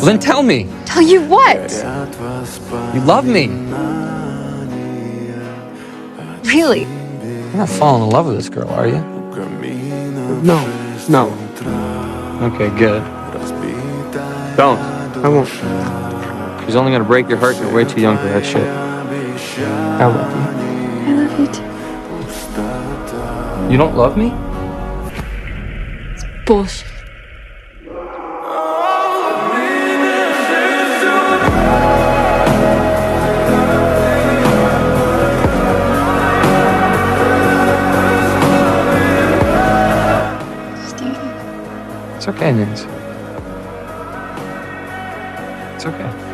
Well, then tell me. Tell you what? You love me. Really? You're not falling in love with this girl, are you? No. Okay, good. Don't. I won't. She's only gonna break your heart. You're way too young for that shit. I love you. I love you too. You don't love me? Bullshit. It's okay, Nancy. It's okay.